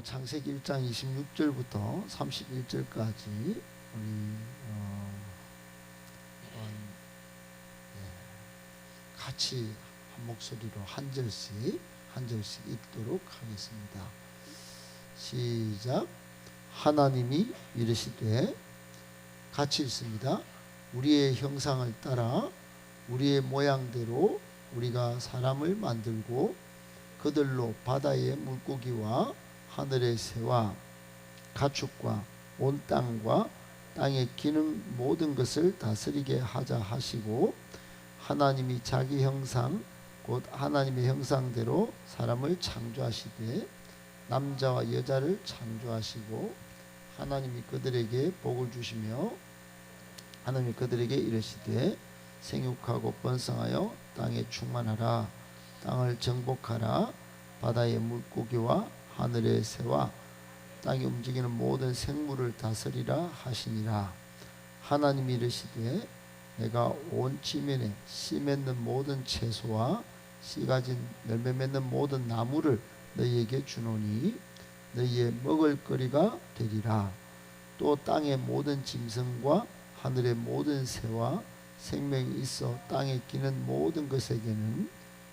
창세기 1장 26절부터 31절까지 우리 같이 한 목소리로 한 절씩 읽도록 하겠습니다. 시작. 하나님이 이르시되, 같이 읽습니다. 우리의 형상을 따라 우리의 모양대로 우리가 사람을 만들고 그들로 바다의 물고기와 하늘의 새와 가축과 온 땅과 땅에 기는 모든 것을 다스리게 하자 하시고, 하나님이 자기 형상 곧 하나님의 형상대로 사람을 창조하시되 남자와 여자를 창조하시고, 하나님이 그들에게 복을 주시며 하나님이 그들에게 이르시되, 생육하고 번성하여 땅에 충만하라. 땅을 정복하라. 바다의 물고기와 하늘의 새와 땅에 움직이는 모든 생물을 다스리라 하시니라. 하나님이 이르시되, 내가 온 지면에 씨 맺는 모든 채소와 씨 가진 열매 맺는 모든 나무를 너희에게 주노니 너희의 먹을거리가 되리라. 또 땅의 모든 짐승과 하늘의 모든 새와 생명이 있어 땅에 기는 모든 것에게는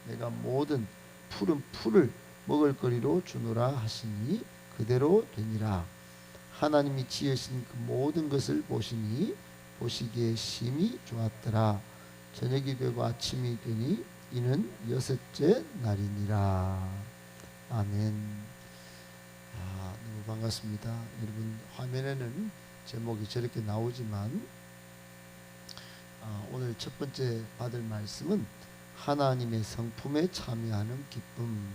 내가 모든 푸른 풀을 먹을거리로 주노라 하시니 그대로 되니라. 하나님이 지으신 그 모든 것을 보시니 보시기에 심히 좋았더라. 저녁이 되고 아침이 되니 이는 여섯째 날이니라. 아멘. 너무 반갑습니다. 여러분, 화면에는 제목이 저렇게 나오지만 오늘 첫 번째 받을 말씀은 하나님의 성품에 참여하는 기쁨,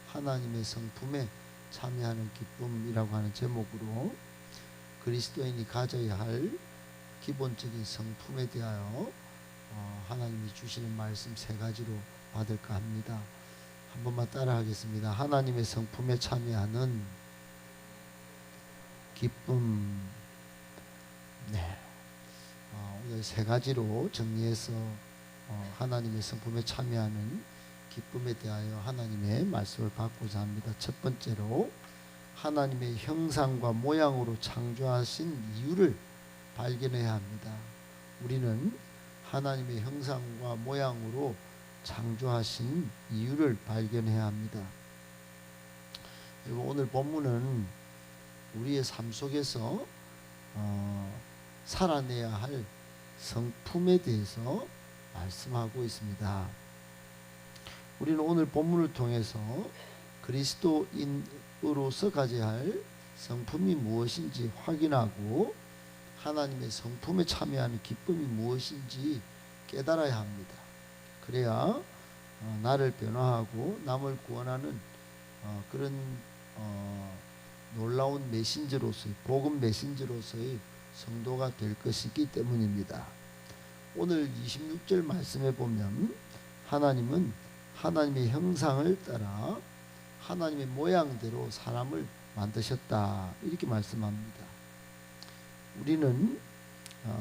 하나님의 성품에 참여하는 기쁨이라고 하는 제목으로 그리스도인이 가져야 할 기본적인 성품에 대하여 하나님이 주시는 말씀 세 가지로 받을까 합니다. 한 번만 따라 하겠습니다. 하나님의 성품에 참여하는 기쁨. 네. 오늘 세 가지로 정리해서 하나님의 성품에 참여하는 기쁨에 대하여 하나님의 말씀을 받고자 합니다. 첫 번째로, 하나님의 형상과 모양으로 창조하신 이유를 발견해야 합니다. 우리는 하나님의 형상과 모양으로 창조하신 이유를 발견해야 합니다. 그리고 오늘 본문은 우리의 삶 속에서 살아내야 할 성품에 대해서 말씀하고 있습니다. 우리는 오늘 본문을 통해서 그리스도인으로서 가져야 할 성품이 무엇인지 확인하고 하나님의 성품에 참여하는 기쁨이 무엇인지 깨달아야 합니다. 그래야 나를 변화하고 남을 구원하는 그런 놀라운 메신저로서의, 복음 메신저로서의 성도가 될 것이기 때문입니다. 오늘 26절 말씀에 보면 하나님은 하나님의 형상을 따라 하나님의 모양대로 사람을 만드셨다, 이렇게 말씀합니다. 우리는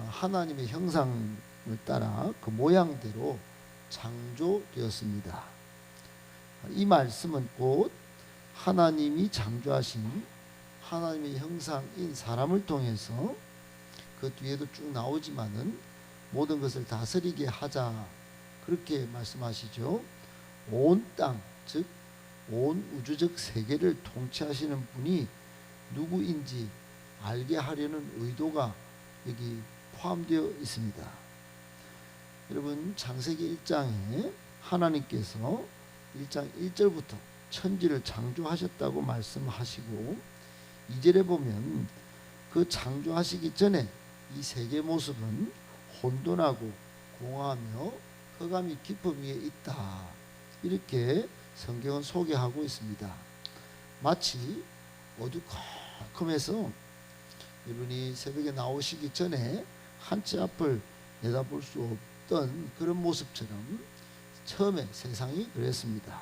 하나님의 형상을 따라 그 모양대로 창조되었습니다. 이 말씀은 곧 하나님이 창조하신 하나님의 형상인 사람을 통해서, 그 뒤에도 쭉 나오지만은 모든 것을 다스리게 하자, 그렇게 말씀하시죠. 온 땅, 즉 온 우주적 세계를 통치하시는 분이 누구인지 알게 하려는 의도가 여기 포함되어 있습니다. 여러분, 창세기 1장에 하나님께서 1장 1절부터 천지를 창조하셨다고 말씀하시고, 2절에 보면 그 창조하시기 전에 이 세계 모습은 혼돈하고 공허하며 흑암이 깊음 위에 있다, 이렇게 성경은 소개하고 있습니다. 마치 어두컴컴해서 여러분이 새벽에 나오시기 전에 한치 앞을 내다볼 수 없던 그런 모습처럼 처음에 세상이 그랬습니다.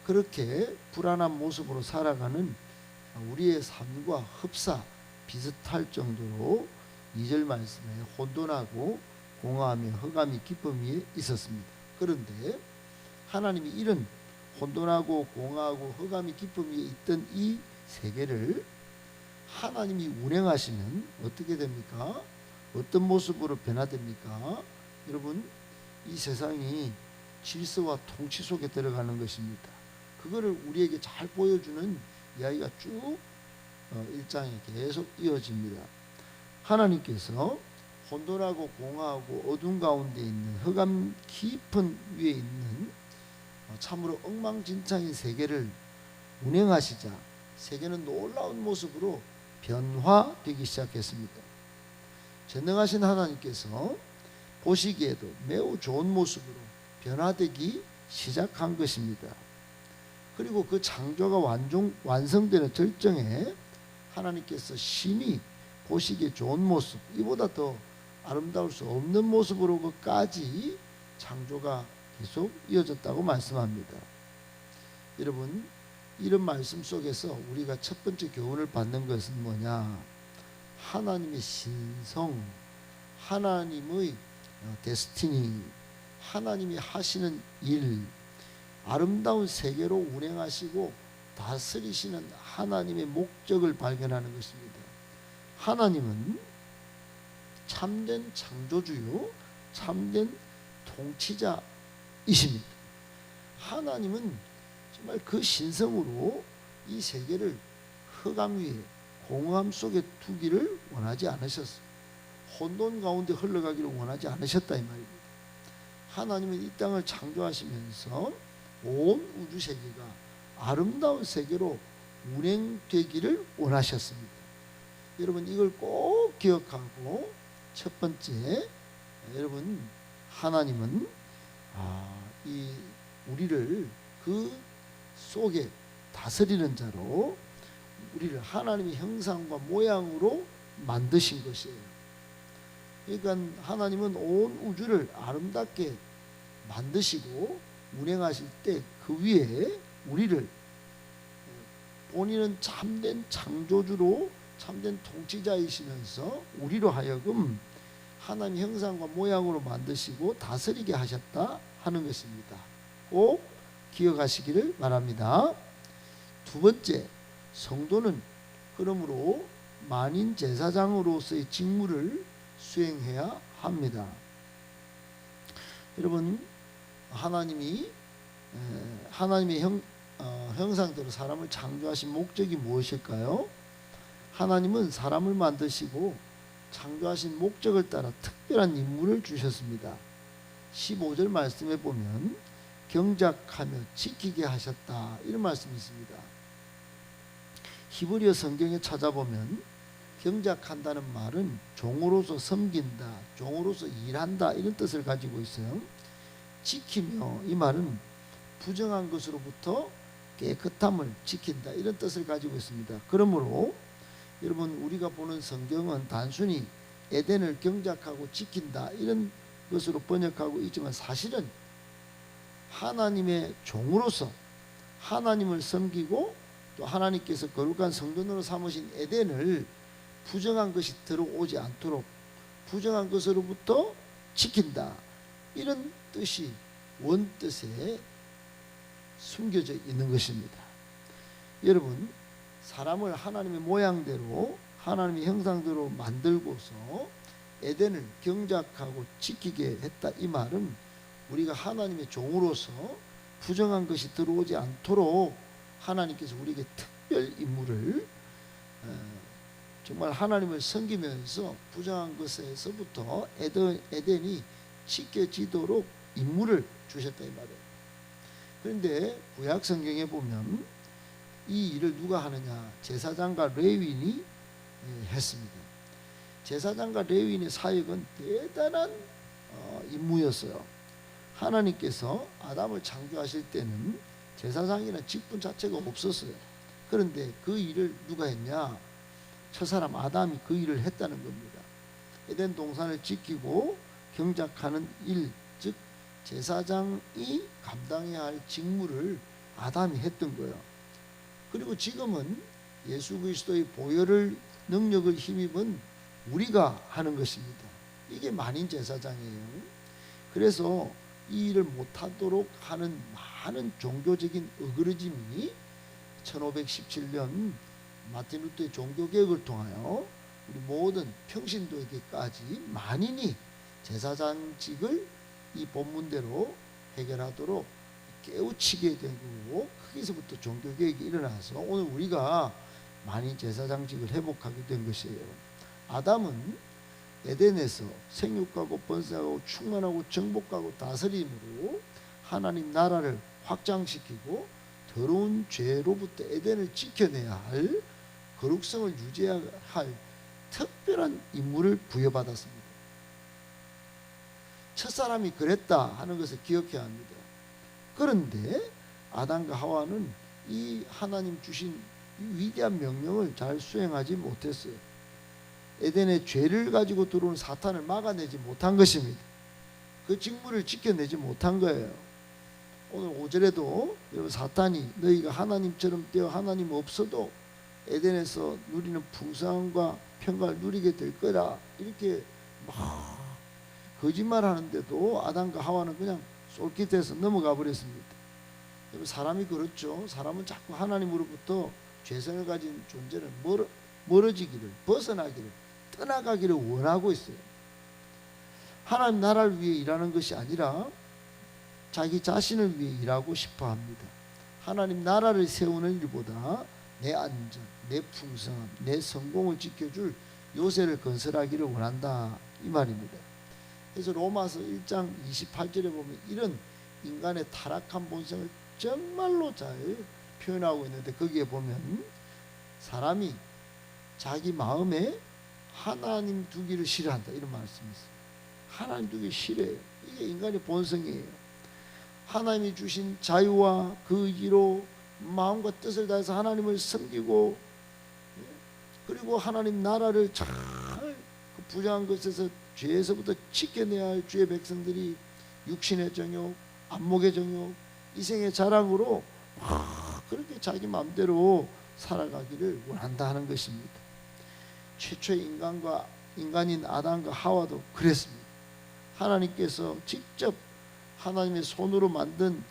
그렇게 불안한 모습으로 살아가는 우리의 삶과 흡사 비슷할 정도로 2절 말씀에 혼돈하고 공허하며 흑암이 깊음 위에 있었습니다. 그런데 하나님이 이런 혼돈하고 공허하고 흑암이 깊음 위에 있던 이 세계를 하나님이 운행하시면 어떻게 됩니까? 어떤 모습으로 변화됩니까? 여러분, 이 세상이 질서와 통치 속에 들어가는 것입니다. 그거를 우리에게 잘 보여주는 이야기가 쭉 1장에 계속 이어집니다. 하나님께서 혼돈하고 공허하고 어둠 가운데 있는 흑암 깊은 위에 있는 참으로 엉망진창인 세계를 운행하시자 세계는 놀라운 모습으로 변화되기 시작했습니다. 전능하신 하나님께서 보시기에도 매우 좋은 모습으로 변화되기 시작한 것입니다. 그리고 그 창조가 완성되는 절정에 하나님께서 심히 보시기에 좋은 모습, 이보다 더 아름다울 수 없는 모습으로 끝까지 창조가 계속 이어졌다고 말씀합니다. 여러분, 이런 말씀 속에서 우리가 첫 번째 교훈을 받는 것은 뭐냐? 하나님의 신성, 하나님의 데스티니, 하나님이 하시는 일, 아름다운 세계로 운행하시고 다스리시는 하나님의 목적을 발견하는 것입니다. 하나님은 참된 창조주요, 참된 통치자이십니다. 하나님은 정말 그 신성으로 이 세계를 흑암 위에 공허함 속에 두기를 원하지 않으셨어요. 혼돈 가운데 흘러가기를 원하지 않으셨다 이 말입니다. 하나님은 이 땅을 창조하시면서 온 우주 세계가 아름다운 세계로 운행되기를 원하셨습니다. 여러분, 이걸 꼭 기억하고, 첫 번째, 여러분, 하나님은 이 우리를 그 속에 다스리는 자로 우리를 하나님의 형상과 모양으로 만드신 것이에요. 그러니까 하나님은 온 우주를 아름답게 만드시고 운행하실 때 그 위에 우리를 본인은 참된 창조주로 참된 통치자이시면서 우리로 하여금 하나님 형상과 모양으로 만드시고 다스리게 하셨다 하는 것입니다. 꼭 기억하시기를 바랍니다. 두 번째, 성도는 그러므로 만인 제사장으로서의 직무를 수행해야 합니다. 여러분, 하나님의 형상대로 사람을 창조하신 목적이 무엇일까요? 하나님은 사람을 만드시고 창조하신 목적을 따라 특별한 임무를 주셨습니다. 15절 말씀에 보면 경작하며 지키게 하셨다, 이런 말씀이 있습니다. 히브리어 성경에 찾아보면 경작한다는 말은 종으로서 섬긴다, 종으로서 일한다, 이런 뜻을 가지고 있어요. 지키며, 이 말은 부정한 것으로부터 깨끗함을 지킨다, 이런 뜻을 가지고 있습니다. 그러므로 여러분, 우리가 보는 성경은 단순히 에덴을 경작하고 지킨다 이런 것으로 번역하고 있지만, 사실은 하나님의 종으로서 하나님을 섬기고 또 하나님께서 거룩한 성전으로 삼으신 에덴을 부정한 것이 들어오지 않도록 부정한 것으로부터 지킨다, 이런 뜻이 원뜻에 숨겨져 있는 것입니다. 여러분, 사람을 하나님의 모양대로 하나님의 형상대로 만들고서 에덴을 경작하고 지키게 했다, 이 말은 우리가 하나님의 종으로서 부정한 것이 들어오지 않도록 하나님께서 우리에게 특별 임무를, 정말 하나님을 섬기면서 부정한 것에서부터 에덴이 지켜지도록 임무를 주셨다 이 말이에요. 그런데 구약 성경에 보면 이 일을 누가 하느냐? 제사장과 레위인이 했습니다. 제사장과 레위인의 사역은 대단한 임무였어요. 하나님께서 아담을 창조하실 때는 제사장이라는 직분 자체가 없었어요. 그런데 그 일을 누가 했냐? 첫사람 아담이 그 일을 했다는 겁니다. 에덴 동산을 지키고 경작하는 일, 즉 제사장이 감당해야 할 직무를 아담이 했던 거예요. 그리고 지금은 예수 그리스도의 보혈을 능력을 힘입은 우리가 하는 것입니다. 이게 만인 제사장이에요. 그래서 이 일을 못하도록 하는 많은 종교적인 어그러짐이 1517년 마틴 루터의 종교개혁을 통하여 우리 모든 평신도에게까지 만인이 제사장직을 이 본문대로 해결하도록 깨우치게 되고, 거기서부터 종교개혁이 일어나서 오늘 우리가 만인 제사장직을 회복하게 된 것이에요. 아담은 에덴에서 생육하고 번성하고 충만하고 정복하고 다스림으로 하나님 나라를 확장시키고 더러운 죄로부터 에덴을 지켜내야 할 거룩성을 유지해야 할 특별한 임무를 부여받았습니다. 첫사람이 그랬다 하는 것을 기억해야 합니다. 그런데 아담과 하와는 이 하나님 주신 이 위대한 명령을 잘 수행하지 못했어요. 에덴의 죄를 가지고 들어온 사탄을 막아내지 못한 것입니다. 그 직무를 지켜내지 못한 거예요. 오늘 5절에도 여러분, 사탄이 너희가 하나님처럼 되어 하나님 없어도 에덴에서 누리는 풍성함과 평강을 누리게 될 거라 이렇게 막 거짓말하는데도 아담과 하와는 그냥 쏠깃해서 넘어가 버렸습니다. 여러분, 사람이 그렇죠. 사람은 자꾸 하나님으로부터 죄성을 가진 존재를 멀어지기를, 벗어나기를, 떠나가기를 원하고 있어요. 하나님 나라를 위해 일하는 것이 아니라 자기 자신을 위해 일하고 싶어 합니다. 하나님 나라를 세우는 일보다 내 안전, 내 풍성함, 내 성공을 지켜줄 요새를 건설하기를 원한다, 이 말입니다. 그래서 로마서 1장 28절에 보면 이런 인간의 타락한 본성을 정말로 잘 표현하고 있는데, 거기에 보면 사람이 자기 마음에 하나님 두기를 싫어한다, 이런 말씀이 있어요. 하나님 두기 싫어해요. 이게 인간의 본성이에요. 하나님이 주신 자유와 그 의지로 마음과 뜻을 다해서 하나님을 섬기고, 그리고 하나님 나라를 잘 그 부정한 것에서 죄에서부터 지켜내야 할 주의 백성들이 육신의 정욕, 안목의 정욕, 이생의 자랑으로 그렇게 자기 마음대로 살아가기를 원한다 하는 것입니다. 최초의 인간인 아담과 하와도 그랬습니다. 하나님께서 직접 하나님의 손으로 만든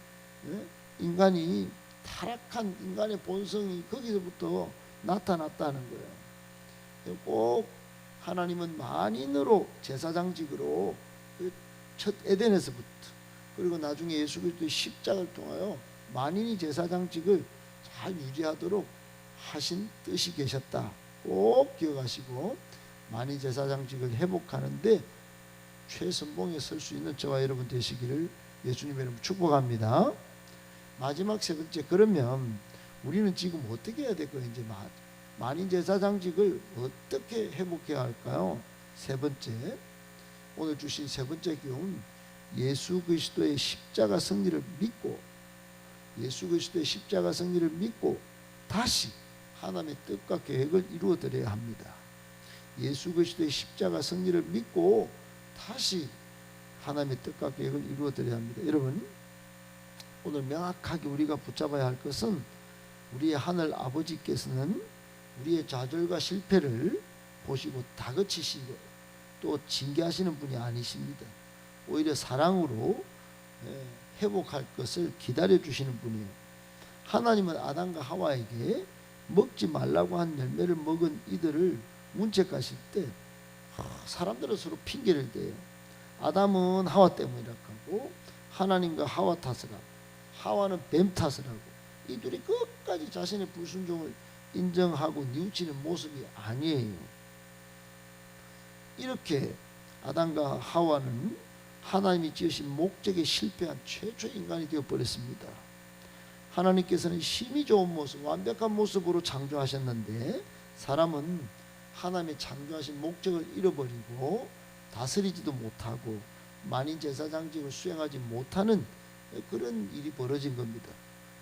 인간이, 타락한 인간의 본성이 거기서부터 나타났다는 거예요. 꼭 하나님은 만인으로 제사장직으로 첫 에덴에서부터, 그리고 나중에 예수 그리스도의 십자가를 통하여 만인이 제사장직을 잘 유지하도록 하신 뜻이 계셨다. 꼭 기억하시고 만인 제사장직을 회복하는데 최선봉에 설 수 있는 저와 여러분 되시기를 예수님의 이름으로 축복합니다. 마지막 세 번째, 그러면 우리는 지금 어떻게 해야 될까요? 이제 만인 제사장직을 어떻게 회복해야 할까요? 세 번째, 오늘 주신 세 번째 교훈, 예수 그리스도의 십자가 승리를 믿고, 예수 그리스도의 십자가 승리를 믿고 다시 하나님의 뜻과 계획을 이루어 드려야 합니다. 예수 그리스도의 십자가 승리를 믿고 다시 하나님의 뜻과 계획을 이루어 드려야 합니다. 여러분, 오늘 명확하게 우리가 붙잡아야 할 것은, 우리의 하늘 아버지께서는 우리의 좌절과 실패를 보시고 다그치시고 또 징계하시는 분이 아니십니다. 오히려 사랑으로 회복할 것을 기다려 주시는 분이에요. 하나님은 아담과 하와에게 먹지 말라고 한 열매를 먹은 이들을 문책하실 때 사람들은 서로 핑계를 대요. 아담은 하와 때문이라고 하고, 하나님과 하와 탓을 하고, 하와는 뱀 탓을 하고, 이 둘이 끝까지 자신의 불순종을 인정하고 뉘우치는 모습이 아니에요. 이렇게 아담과 하와는 하나님이 지으신 목적에 실패한 최초의 인간이 되어버렸습니다. 하나님께서는 힘이 좋은 모습, 완벽한 모습으로 창조하셨는데 사람은 하나님의 창조하신 목적을 잃어버리고 다스리지도 못하고 만인 제사장직을 수행하지 못하는 그런 일이 벌어진 겁니다.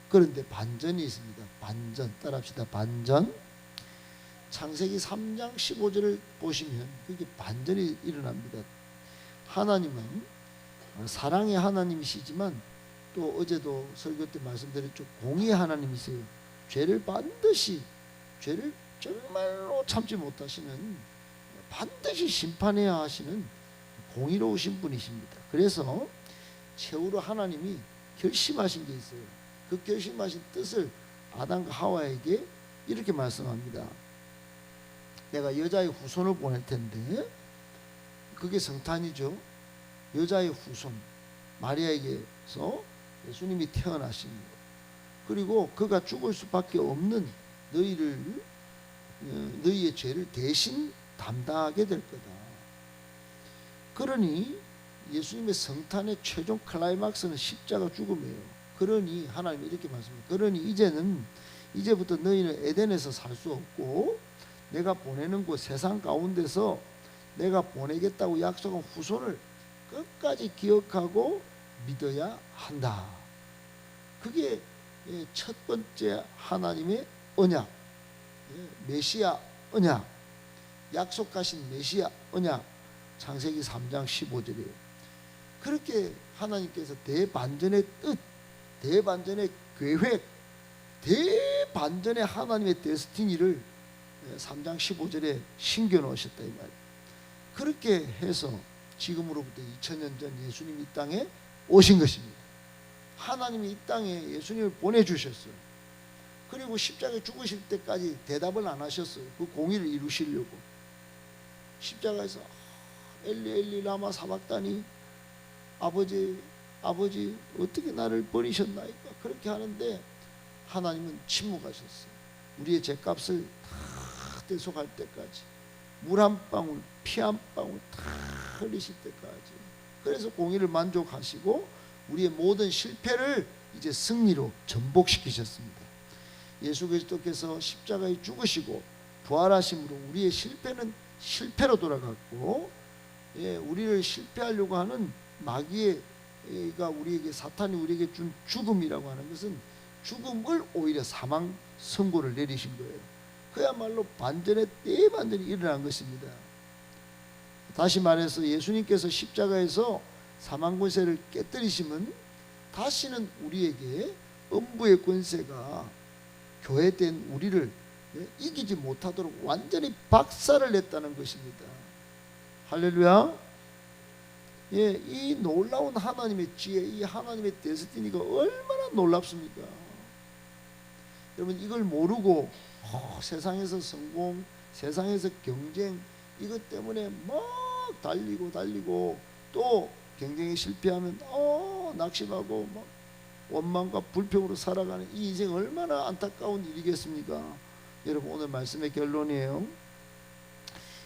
그런데 반전이 있습니다. 반전, 따라합시다. 반전. 창세기 3장 15절을 보시면 그게 반전이 일어납니다. 하나님은 사랑의 하나님이시지만 또 어제도 설교 때 말씀드렸죠. 공의의 하나님이세요. 죄를 정말로 참지 못하시는, 반드시 심판해야 하시는 공의로우신 분이십니다. 그래서 최후로 하나님이 결심하신 게 있어요. 그 결심하신 뜻을 아담과 하와에게 이렇게 말씀합니다. 내가 여자의 후손을 보낼 텐데, 그게 성탄이죠. 여자의 후손 마리아에게서 예수님이 태어나신 것, 그리고 그가 죽을 수밖에 없는 너희의 죄를 대신 담당하게 될 거다. 그러니 예수님의 성탄의 최종 클라이막스는 십자가 죽음이에요. 그러니 하나님이 이렇게 말씀합니다. 그러니 이제부터 너희는 에덴에서 살 수 없고 내가 보내는 곳 세상 가운데서 내가 보내겠다고 약속한 후손을 끝까지 기억하고 믿어야 한다. 그게 첫 번째 하나님의 언약, 메시아 언약, 약속하신 메시아 언약, 창세기 3장 15절이에요. 그렇게 하나님께서 대반전의 뜻, 대반전의 계획, 대반전의 하나님의 데스티니를 3장 15절에 심겨 놓으셨다 이 말이에요. 그렇게 해서 지금으로부터 2000년 전 예수님이 이 땅에 오신 것입니다. 하나님이 이 땅에 예수님을 보내주셨어요. 그리고 십자가에 죽으실 때까지 대답을 안 하셨어요. 그 공의를 이루시려고. 십자가에서 엘리 엘리 라마 사박다니, 아버지 어떻게 나를 버리셨나이까, 그렇게 하는데 하나님은 침묵하셨어요. 우리의 죄값을 다 대속할 때까지, 물 한 방울 피 한 방울 다 흘리실 때까지. 그래서 공의를 만족하시고 우리의 모든 실패를 이제 승리로 전복시키셨습니다. 예수 그리스도께서 십자가에 죽으시고 부활하심으로 우리의 실패는 실패로 돌아갔고, 우리를 실패하려고 하는 마귀가 우리에게, 사탄이 우리에게 준 죽음이라고 하는 것은 죽음을 오히려 사망 선고를 내리신 거예요. 그야말로 반전의 대반전이 일어난 것입니다. 다시 말해서 예수님께서 십자가에서 사망 권세를 깨뜨리시면 다시는 우리에게 음부의 권세가 교회된 우리를 이기지 못하도록 완전히 박살을 냈다는 것입니다. 할렐루야. 이 놀라운 하나님의 지혜, 이 하나님의 데스티니가 얼마나 놀랍습니까? 여러분, 이걸 모르고 세상에서 성공, 세상에서 경쟁, 이것 때문에 막 달리고 또 경쟁에 실패하면 낙심하고 막 원망과 불평으로 살아가는 이 인생 얼마나 안타까운 일이겠습니까? 여러분, 오늘 말씀의 결론이에요.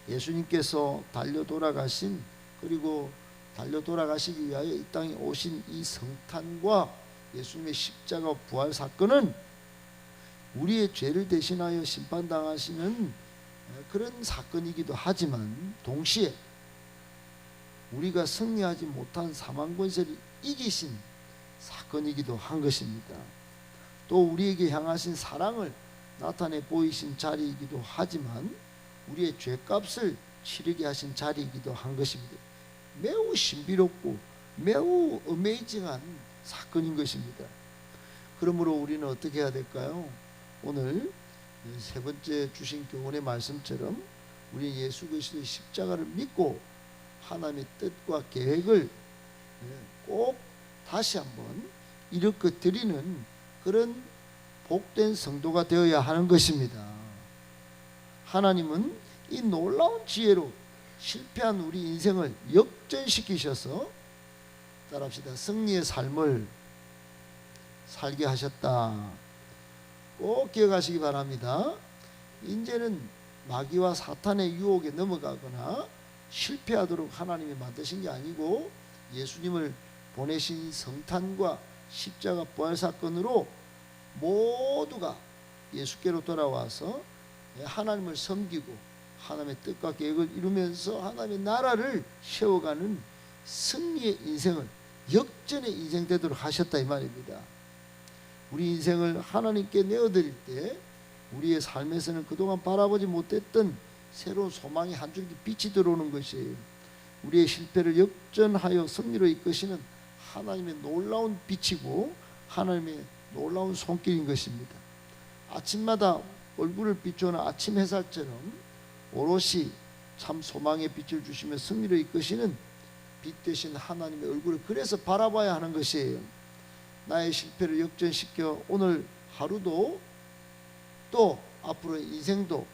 예수님께서 달려 돌아가신, 그리고 달려 돌아가시기 위하여 이 땅에 오신 이 성탄과 예수님의 십자가 부활 사건은 우리의 죄를 대신하여 심판당하시는 그런 사건이기도 하지만, 동시에 우리가 승리하지 못한 사망 권세를 이기신 사건이기도 한 것입니다. 또 우리에게 향하신 사랑을 나타내 보이신 자리이기도 하지만, 우리의 죄값을 치르게 하신 자리이기도 한 것입니다. 매우 신비롭고 매우 어메이징한 사건인 것입니다. 그러므로 우리는 어떻게 해야 될까요? 오늘 세 번째 주신 교훈의 말씀처럼 우리 예수 그리스도의 십자가를 믿고 하나님의 뜻과 계획을 꼭 다시 한번 일으켜 드리는 그런 복된 성도가 되어야 하는 것입니다. 하나님은 이 놀라운 지혜로 실패한 우리 인생을 역전시키셔서, 따라합시다, 승리의 삶을 살게 하셨다. 꼭 기억하시기 바랍니다. 이제는 마귀와 사탄의 유혹에 넘어가거나 실패하도록 하나님이 만드신 게 아니고, 예수님을 보내신 성탄과 십자가 부활 사건으로 모두가 예수께로 돌아와서 하나님을 섬기고 하나님의 뜻과 계획을 이루면서 하나님의 나라를 세워가는 승리의 인생을, 역전의 인생 되도록 하셨다 이 말입니다. 우리 인생을 하나님께 내어드릴 때 우리의 삶에서는 그동안 바라보지 못했던 새로운 소망의 한 줄기 빛이 들어오는 것이에요. 우리의 실패를 역전하여 승리로 이끄시는 하나님의 놀라운 빛이고 하나님의 놀라운 손길인 것입니다. 아침마다 얼굴을 비추는 아침 햇살처럼 오롯이 참 소망의 빛을 주시며 승리로 이끄시는 빛 되신 하나님의 얼굴을 그래서 바라봐야 하는 것이에요. 나의 실패를 역전시켜 오늘 하루도 또 앞으로의 인생도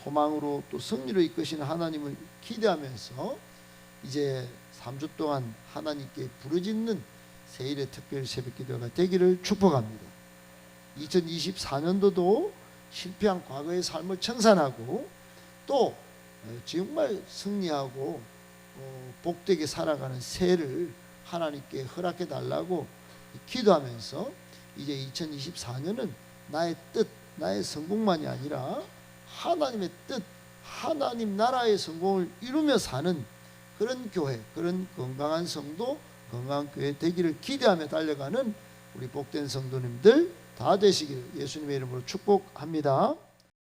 소망으로 또 승리로 이끄시는 하나님을 기대하면서 이제 3주 동안 하나님께 부르짖는 새일의 특별 새벽기도가 되기를 축복합니다. 2024년도도 실패한 과거의 삶을 청산하고 또 정말 승리하고 복되게 살아가는 새해를 하나님께 허락해 달라고 기도하면서 이제 2024년은 나의 뜻, 나의 성공만이 아니라 하나님의 뜻, 하나님 나라의 성공을 이루며 사는 그런 교회, 그런 건강한 성도, 건강한 교회 되기를 기대하며 달려가는 우리 복된 성도님들 다 되시길 예수님의 이름으로 축복합니다.